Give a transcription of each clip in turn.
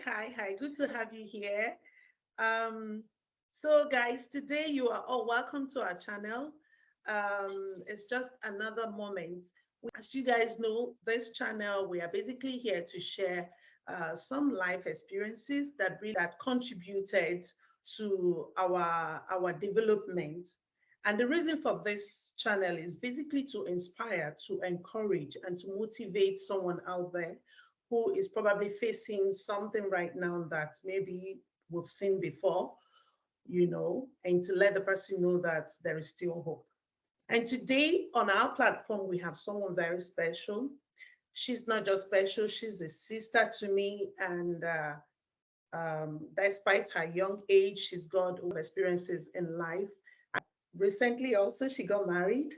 Hi. Good to have you here. Um, so, guys, today you are all welcome to our channel. It's just another moment. As you guys know, this channel we are basically here to share some life experiences that contributed to our development. And the reason for this channel is basically to inspire, to encourage, and to motivate someone out there who is probably facing something right now that maybe we've seen before, and to let the person know that there is still hope. And today on our platform, we have someone very special. She's not just special, she's a sister to me. And despite her young age, she's got experiences in life. Recently, also, she got married.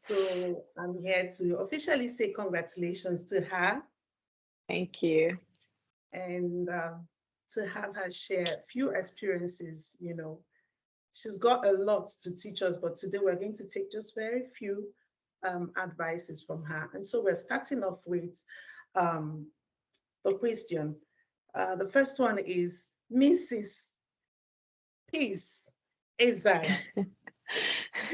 So I'm here to officially say congratulations to her Thank you. and to have her share a few experiences. She's got a lot to teach us, but today we're going to take just very few advices from her. And so we're starting off with um, the question. The first one is Mrs. Peace Isaiah.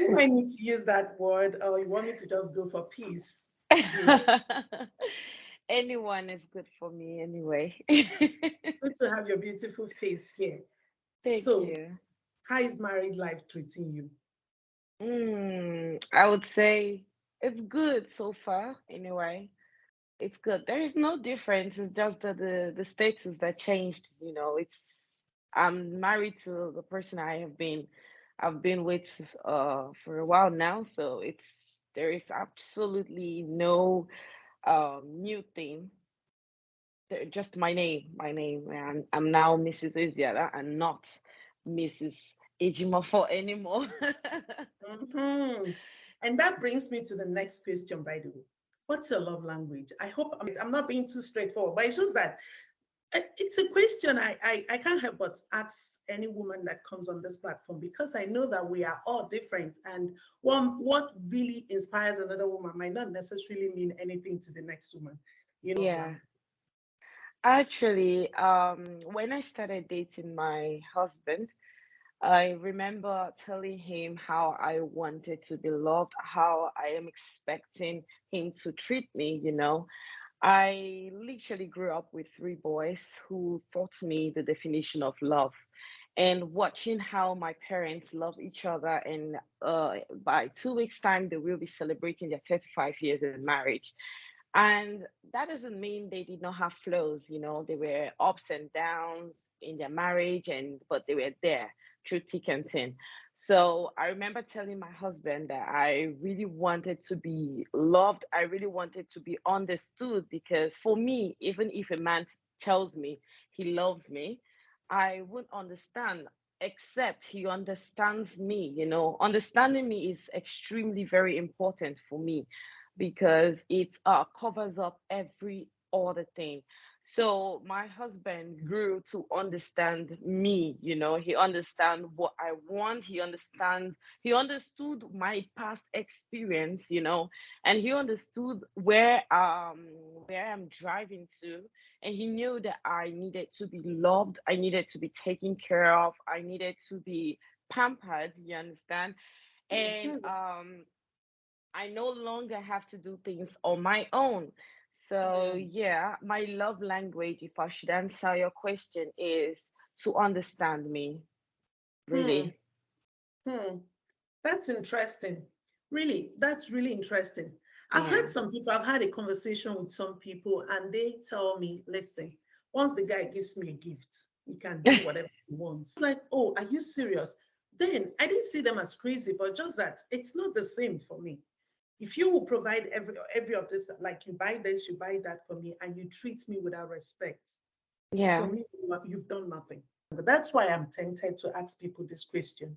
Do I need to use that word, or you want me to just go for peace? You know, Anyone is good for me anyway. good to have your beautiful face here. Thank So, you. how is married life treating you? I would say it's good so far anyway. It's good. There is no difference. It's just that the status that changed, it's I'm married to the person I've been with for a while now, so there is absolutely no new thing. Just my name. I'm now Mrs. Iziara and not Mrs. Ejimofo anymore. Mhm. And that brings me to the next question, by the way. What's your love language? I hope I'm not being too straightforward, but it's just that it's a question I can't help but ask any woman that comes on this platform because I know that we are all different. And what really inspires another woman might not necessarily mean anything to the next woman, love Yeah. language. Actually, when I started dating my husband, I remember telling him how I wanted to be loved, how I am expecting him to treat me. I literally grew up with three boys who taught me the definition of love. And watching how my parents love each other, and by 2 weeks' time, they will be celebrating their 35 years in marriage. And that doesn't mean they did not have flaws. There were ups and downs in their marriage, and but they were there through thick and thin. So I remember telling my husband that I really wanted to be loved. I really wanted to be understood because for me, even if a man tells me he loves me, I wouldn't understand except he understands me. Understanding me is extremely very important for me because it covers up every other thing. So my husband grew to understand me. He understand what I want. He understood my past experience, and he understood where I'm driving to. And he knew that I needed to be loved, I needed to be taken care of, I needed to be pampered, you understand? And Mhm. I no longer have to do things on my own. So, Mm. yeah, my love language, if I should answer your question, is to understand me, Hmm. really. Hmm. That's interesting. Really, that's really interesting. Yeah. I've had a conversation with some people, and they tell me, listen, once the guy gives me a gift, he can do whatever he wants. Like, oh, are you serious? Then I didn't see them as crazy, but just that it's not the same for me. If you will provide every of this, like you buy this, you buy that for me, and you treat me without respect, for Yeah. me, you've done nothing. But that's why I'm tempted to ask people this question,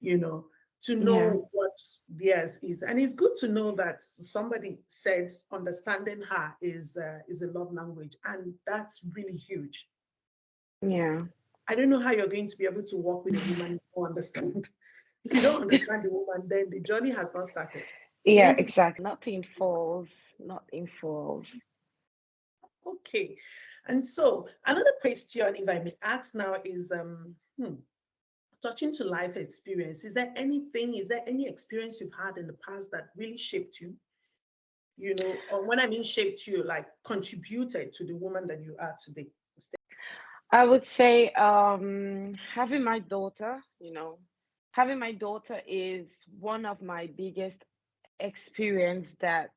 you know, to Yeah. know what theirs is. And it's good to know that somebody said understanding her is a love language, and that's really huge. Yeah. I don't know how you're going to be able to work with a woman you don't understand. If you don't understand the woman, then the journey has not started. You're Yeah, going to be exactly. Nothing falls. Nothing falls. okay. And so another question, if I may ask now, is touching to life experience. Is there any experience you've had in the past that really shaped you? Or when I mean shaped you, like contributed to the woman that you are today? I would say having my daughter, having my daughter is one of my biggest experience that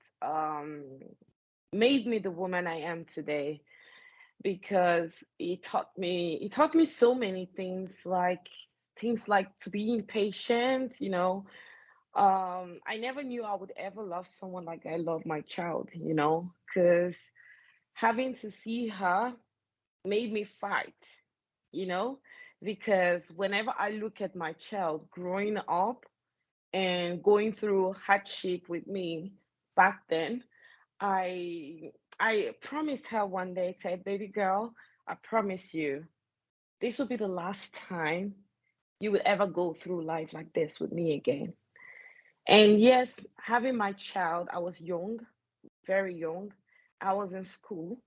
made me the woman I am today, because it taught me so many things like to be patient. I never knew I would ever love someone like I love my child, because having to see her made me fight, you know, because whenever I look at my child growing up and going through hardship with me back then, I I promised her one day, said, baby girl, I promise you, this will be the last time you would ever go through life like this with me again. And yes, having my child, I was young, very young. I was in school.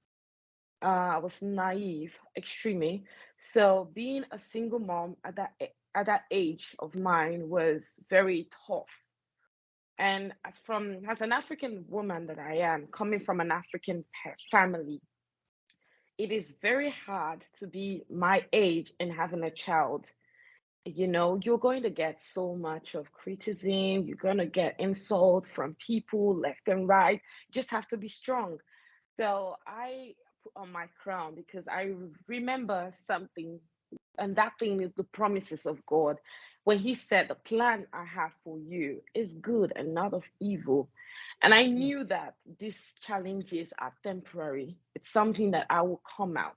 I was naive, extremely. So being a single mom at that age of mine was very tough. And as an African woman that I am, coming from an African family, it is very hard to be my age and having a child. You're going to get so much of criticism, you're going to get insult from people left and right. You just have to be strong. So I put on my crown because I remember something, and that thing is the promises of God. When He said, the plan I have for you is good and not of evil. And I Mm, knew that these challenges are temporary, it's something that I will come out.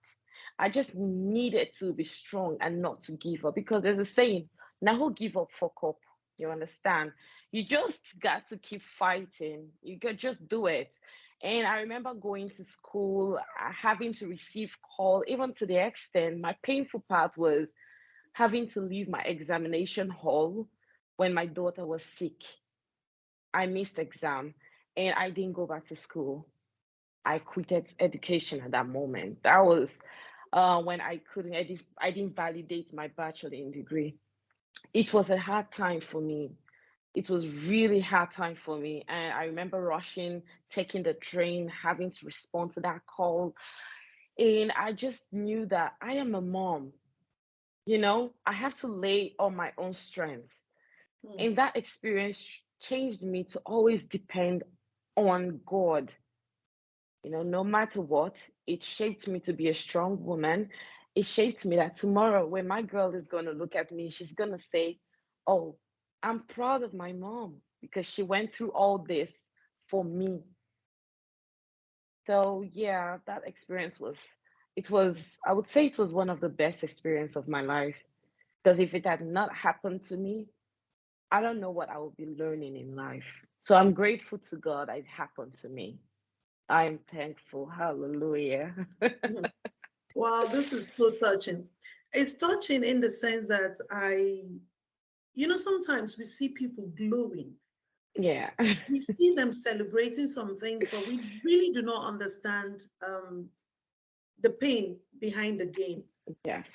I just needed to be strong and not to give up, because there's a saying, now who give up, fuck up. You understand? You just got to keep fighting. You could just do it. And I remember going to school, having to receive call, even to the extent my painful part was having to leave my examination hall when my daughter was sick. I missed exam and I didn't go back to school. I quitted education at that moment. That was when I didn't validate my bachelor degree. It was a hard time for me. It was really hard time for me. And I remember rushing, taking the train, having to respond to that call. And I just knew that I am a mom, I have to lay on my own strength. mm, And that experience changed me to always depend on God. No matter what, it shaped me to be a strong woman. It shaped me that tomorrow, when my girl is going to look at me, she's going to say, oh, I'm proud of my mom because she went through all this for me. So, yeah, that experience I would say it was one of the best experience of my life. Because if it had not happened to me, I don't know what I would be learning in life. So I'm grateful to God it happened to me. I'm thankful. Hallelujah. mm. Wow, this is so touching. It's touching in the sense that sometimes we see people glowing. Yeah. We see them celebrating some things, but we really do not understand the pain behind the gain. Yes.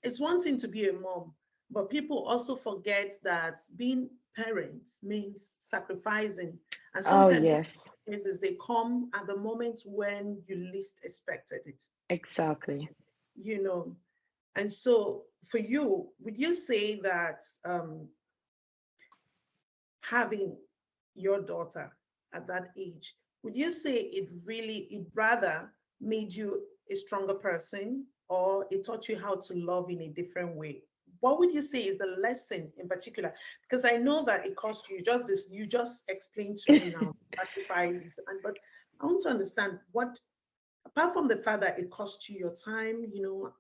It's one thing to be a mom, but people also forget that being parents means sacrificing. And Oh, sometimes these yes. cases, they come at the moment when you least expected it, Exactly. you know. And so for you, would you say that having your daughter at that age, would you say it rather made you a stronger person, or it taught you how to love in a different way? What would you say is the lesson in particular? Because I know that it cost you just this, you just explained to me now, sacrifices, but I want to understand what, apart from the fact that it cost you your time,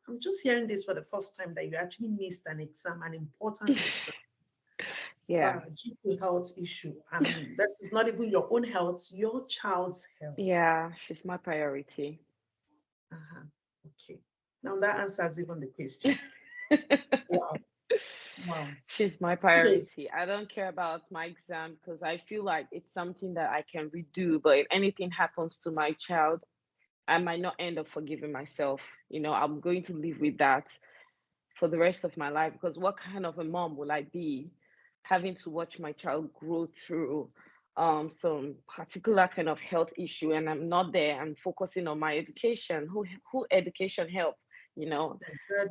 I'm just hearing this for the first time that you actually missed an exam, an important exam, Yeah. due to health issue. And this is not even your own health, your child's health. Yeah, she's my priority. Uh-huh. Okay. Now that answers even the question. Wow. Wow. She's my Yes. priority. I don't care about my exam because I feel like it's something that I can redo. But if anything happens to my child, I might not end up forgiving myself. I'm going to live with that for the rest of my life, because what kind of a mom will I be having to watch my child grow through some particular kind of health issue, and I'm not there and focusing on my education? Who education help? You know,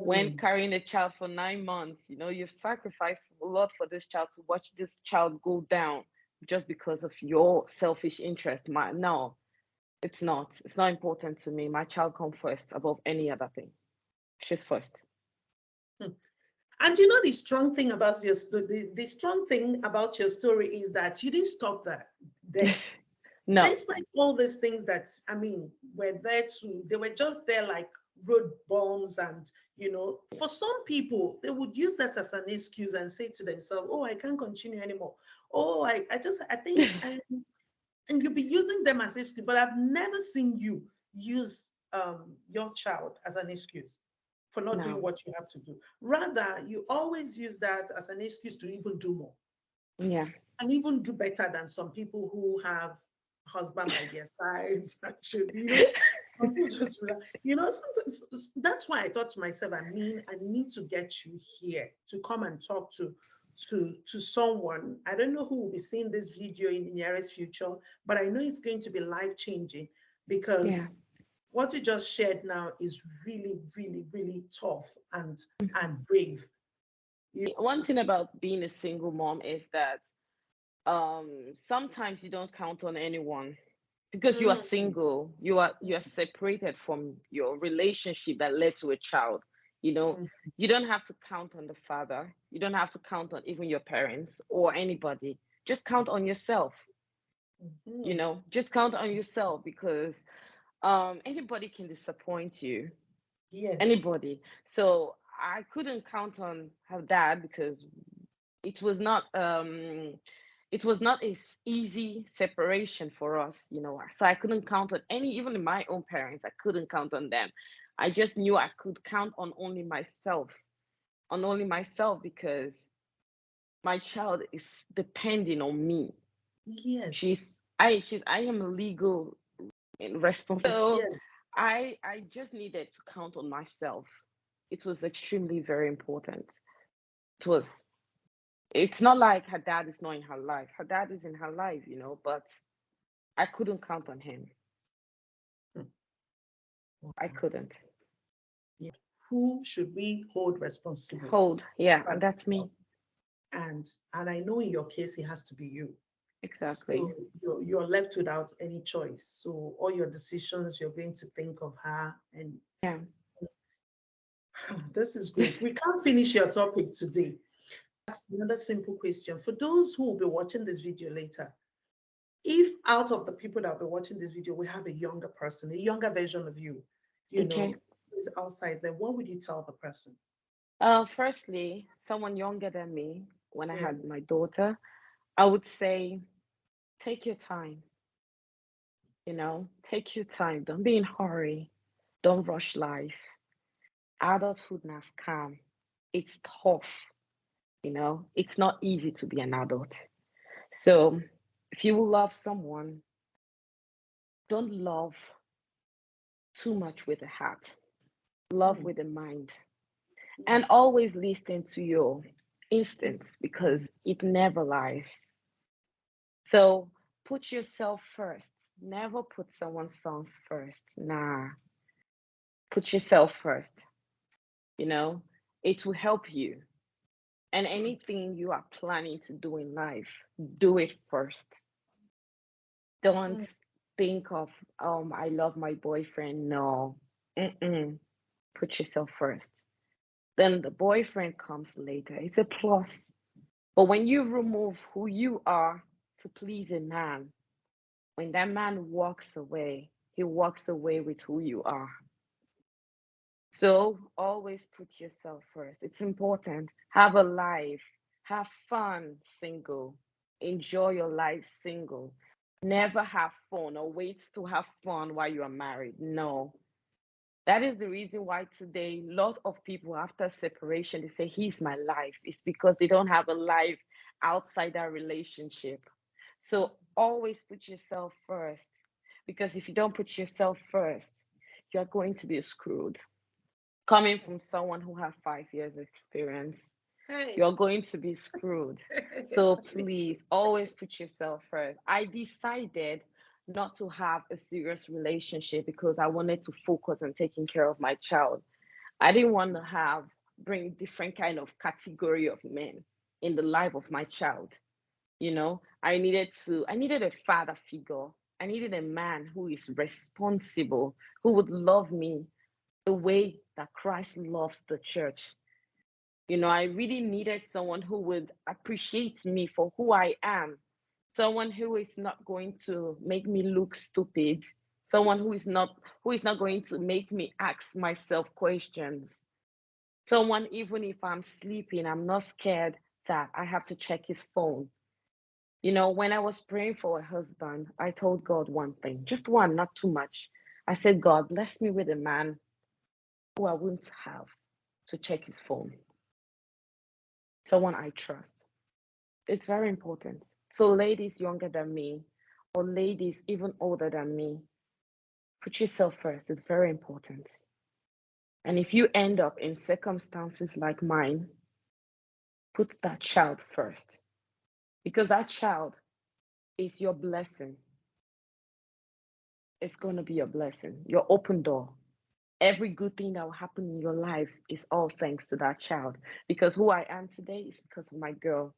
when Certainly. carrying a child for 9 months, you've sacrificed a lot for this child, to watch this child go down just because of your selfish interest. No, it's not important to me. My child comes first above any other thing. She's first. Hmm. And you know the strong thing about the strong thing about your story is that you didn't stop that there. No. Despite all these things that I mean were there too, they were just there like road bombs, and for some people they would use that as an excuse and say to themselves, "Oh, I can't continue anymore. Oh, I think," and you'll be using them as excuse. But I've never seen you use your child as an excuse for not doing No. what you have to do. Rather, you always use that as an excuse to even do more Yeah. and even do better than some people who have husband by their sides. Actually, some people just sometimes that's why I thought to myself, I need to get you here to come and talk to someone. I don't know who will be seeing this video in the nearest future, but I know it's going to be life changing, Yeah. because what you just shared now is really, really, really tough and brave. You One thing about being a single mom is that sometimes you don't count on anyone, because you are mm, single. You are separated from your relationship that led to a child. You know, mm, you don't have to count on the father. You don't have to count on even your parents or anybody. Just count on yourself. mm. Just count on yourself, because anybody can disappoint you. Yes. Anybody. So I couldn't count on her dad, because it was not a easy separation for us. So I couldn't count on any, even my own parents. I couldn't count on them. I just knew I could count on only myself, because my child is depending on me. Yes. I am a legal and responsible. So Yes. I just needed to count on myself. It was extremely very important. It was. It's not like her dad is not in her life. Her dad is in her life, but I couldn't count on him. Mm. I Wow. couldn't. Yeah. Who should we hold responsible? Hold, yeah, For and this that's job? me. And I know in your case it has to be you. Exactly. So you're left without any choice. So all your decisions, you're going to think of her. And Yeah. this is great. We can't finish your topic today. Ask another simple question. For those who will be watching this video later, if out of the people that will be watching this video, we have a younger person, a younger version of you, Okay. is outside there, what would you tell the person? Firstly, someone younger than me, when I Yeah. had my daughter, I would say, take your time. Take your time. Don't be in a hurry. Don't rush life. Adulthood now calm. It's tough. It's not easy to be an adult. So if you will love someone, don't love too much with the heart. Love Mm, with the mind. yeah. And always listen to your It's, instincts, because it never lies. So put yourself first. Never put someone's songs first. Nah, put yourself first. You know, it will help you. And anything you are planning to do in life, do it first. Don't mm, think of, I love my boyfriend. No. Mm-mm. Put yourself first. Then the boyfriend comes later. It's a plus. But when you remove who you are to please a man, when that man walks away, he walks away with who you are. So always put yourself first. It's important. Have a life. Have fun single. Enjoy your life single. Never have fun or wait to have fun while you are married. No. That is the reason why today, a lot of people after separation, they say, he's my life. It's because they don't have a life outside that relationship. So always put yourself first. Because if you don't put yourself first, you're going to be screwed. Coming from someone who have 5 years experience, Hey. you're going to be screwed. So please always put yourself first. I decided not to have a serious relationship because I wanted to focus on taking care of my child. I didn't want to have bring different kind of category of men in the life of my child. I needed a father figure. I needed a man who is responsible, who would love me the way that Christ loves the church. I really needed someone who would appreciate me for who I am, someone who is not going to make me look stupid, someone who is not going to make me ask myself questions. Someone, even if I'm sleeping, I'm not scared that I have to check his phone. When I was praying for a husband, I told God one thing, just one, not too much. I said, God, bless me with a man who I won't have to check his phone, someone I trust. It's very important. So, ladies younger than me, or ladies even older than me, put yourself first. It's very important. And if you end up in circumstances like mine, put that child first, because that child is your blessing. It's going to be a blessing, your open door. Every good thing that will happen in your life is all thanks to that child. Because who I am today is because of my girl.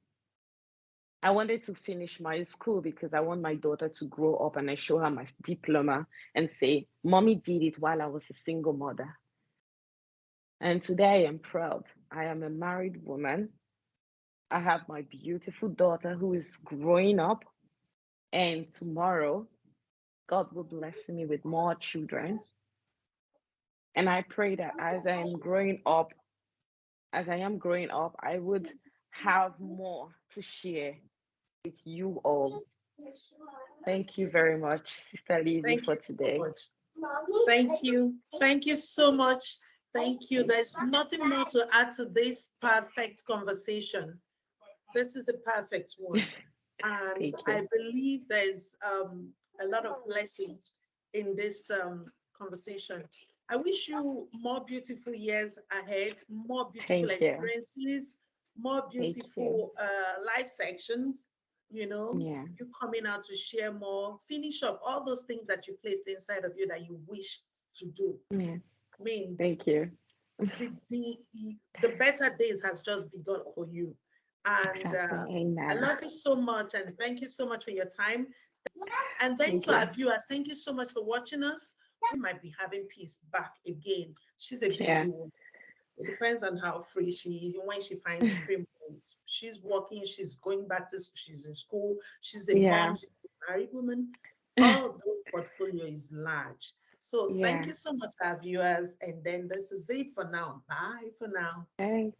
I wanted to finish my school because I want my daughter to grow up and I show her my diploma and say, Mommy did it while I was a single mother. And today I am proud. I am a married woman. I have my beautiful daughter who is growing up. And tomorrow, God will bless me with more children. And I pray that as I am growing up, I would have more to share with you all. Thank you very much, Sister Lizzie, Thank for you so today. much. Thank you. Thank you so much. Thank you. There's nothing more to add to this perfect conversation. This is a perfect one. And Thank I you. believe there's a lot of lessons in this conversation. I wish you more beautiful years ahead, more beautiful Thank you. experiences, more Thank you. beautiful life sections, you know, Yeah. you coming out to share more, finish up all those things that you placed inside of you that you wish to do. Yeah. I mean, Thank you. the the the better days has just begun for you. And Exactly. I Amen. love you so much, and thank you so much for your time. And then Thank to you. our viewers, thank you so much for watching us. We might be having Peace back again. She's a Yeah. busy woman. It depends on how free she is, when she finds free moments. She's working, she's going back to, she's in school, she's a Yeah. mom, she's a married woman. All those portfolio is large. So thank Yeah. you so much, our viewers. And then this is it for now. Bye for now. Thank